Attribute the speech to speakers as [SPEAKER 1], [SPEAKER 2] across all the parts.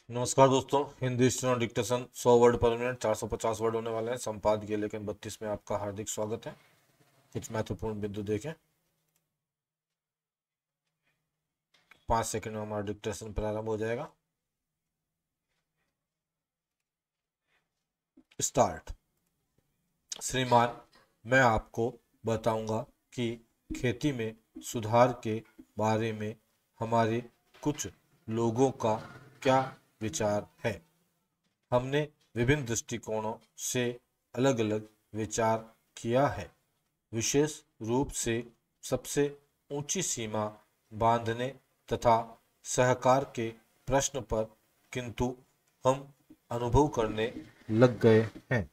[SPEAKER 1] नमस्कार दोस्तों, Hindi steno dictation 100 word पर मिनट 450 वर्ड होने वाले हैं। संपादकीय लेखन 32 में आपका हार्दिक स्वागत है। कुछ महत्वपूर्ण बिंदु देखें। 5 सेकंड में हमारा डिक्टेशन प्रारंभ हो जाएगा। स्टार्ट। श्रीमान, मैं आपको बताऊंगा कि खेती में सुधार के बारे में हमारे कुछ लोगों का क्या विचार है। हमने विभिन्न दृष्टिकोणों से अलग अलग विचार किया है, विशेष रूप से सबसे ऊंची सीमा बांधने तथा सहकार के प्रश्न पर, किंतु हम अनुभव करने लग गए हैं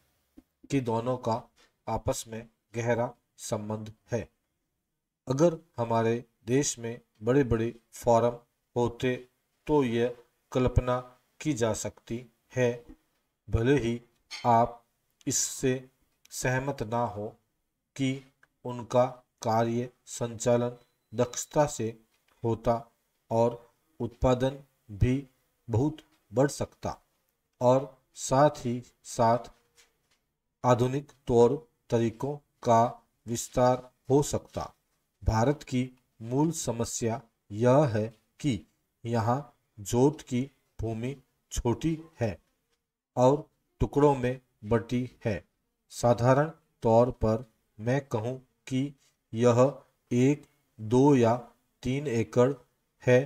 [SPEAKER 1] कि दोनों का आपस में गहरा संबंध है। अगर हमारे देश में बड़े बड़े फोरम होते तो यह कल्पना की जा सकती है, भले ही आप इससे सहमत ना हो, कि उनका कार्य संचालन दक्षता से होता और उत्पादन भी बहुत बढ़ सकता और साथ ही साथ आधुनिक तौर तरीकों का विस्तार हो सकता। भारत की मूल समस्या यह है कि यहाँ जोत की भूमि छोटी है और टुकड़ों में बटी है। साधारण तौर पर मैं कहूँ कि यह 1, 2 या 3 एकड़ है।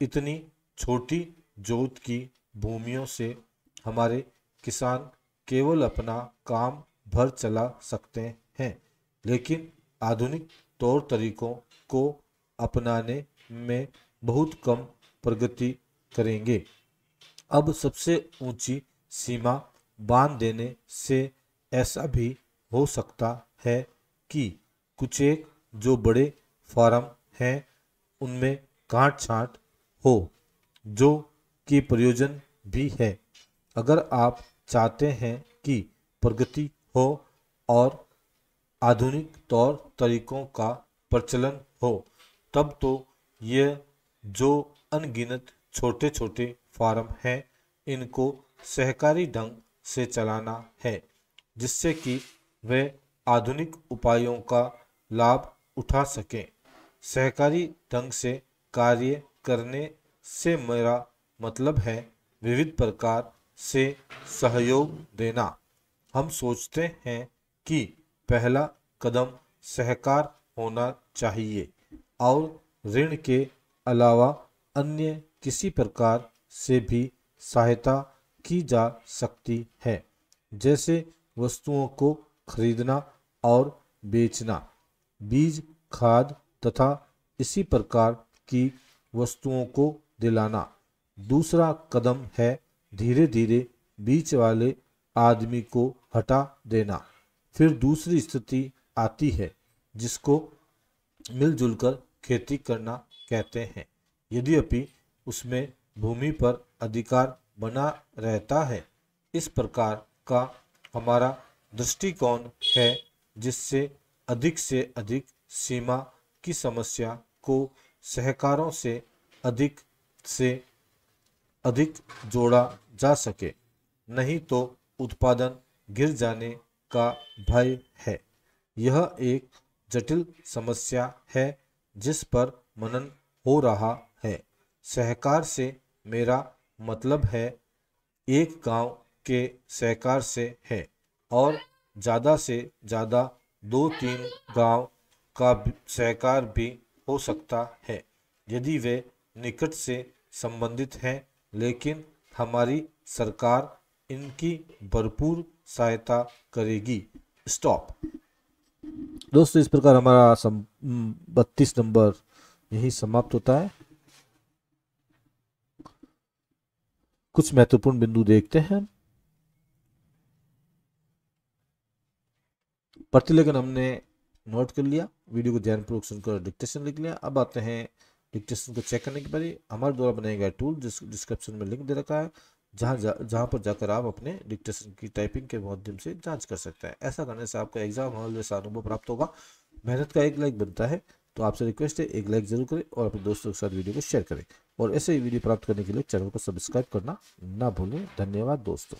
[SPEAKER 1] इतनी छोटी जोत की भूमियों से हमारे किसान केवल अपना काम भर चला सकते हैं, लेकिन आधुनिक तौर तरीकों को अपनाने में बहुत कम प्रगति करेंगे। अब सबसे ऊंची सीमा बांध देने से ऐसा भी हो सकता है कि कुछ एक जो बड़े फार्म हैं उनमें काट छांट हो, जो कि प्रयोजन भी है। अगर आप चाहते हैं कि प्रगति हो और आधुनिक तौर तरीकों का प्रचलन हो, तब तो ये जो अनगिनत छोटे छोटे फार्म हैं इनको सहकारी ढंग से चलाना है, जिससे कि वे आधुनिक उपायों का लाभ उठा सकें। सहकारी ढंग से कार्य करने से मेरा मतलब है विविध प्रकार से सहयोग देना। हम सोचते हैं कि पहला कदम सहकार होना चाहिए और ऋण के अलावा अन्य किसी प्रकार से भी सहायता की जा सकती है, जैसे वस्तुओं को खरीदना और बेचना, बीज, खाद तथा इसी प्रकार की वस्तुओं को दिलाना। दूसरा कदम है धीरे धीरे बीच वाले आदमी को हटा देना। फिर दूसरी स्थिति आती है जिसको मिलजुल कर खेती करना कहते हैं, यद्यपि उसमें भूमि पर अधिकार बना रहता है। इस प्रकार का हमारा दृष्टिकोण है, जिससे अधिक सीमा की समस्या को सहकारों से अधिक जोड़ा जा सके, नहीं तो उत्पादन गिर जाने का भय है। यह एक जटिल समस्या है जिस पर मनन हो रहा है। सहकार से मेरा मतलब है एक गांव के सहकार से है और ज़्यादा से ज़्यादा 2-3 गांव का सहकार भी हो सकता है, यदि वे निकट से संबंधित हैं, लेकिन हमारी सरकार इनकी भरपूर सहायता करेगी। स्टॉप। दोस्तों, इस प्रकार हमारा 32 नंबर यही समाप्त होता है। कुछ महत्वपूर्ण बिंदु देखते हैं। प्रतिलेखन हमने नोट कर लिया, वीडियो को ध्यानपूर्वक सुनकर डिक्टेशन लिख लिया। अब आते हैं डिक्टेशन को चेक करने के बाद हमारे द्वारा बनाया गया टूल, जिस डिस्क्रिप्शन में लिंक दे रखा है, जहाँ पर जाकर आप अपने डिक्टेशन की टाइपिंग के माध्यम से जांच कर सकते हैं। ऐसा करने से आपका एग्जाम हॉल जैसा अनुभव प्राप्त होगा। मेहनत का एक लाइक बनता है। तो आपसे रिक्वेस्ट है एक लाइक जरूर करें और अपने दोस्तों के साथ वीडियो को शेयर करें और ऐसे ही वीडियो प्राप्त करने के लिए चैनल को सब्सक्राइब करना ना भूलें। धन्यवाद दोस्तों।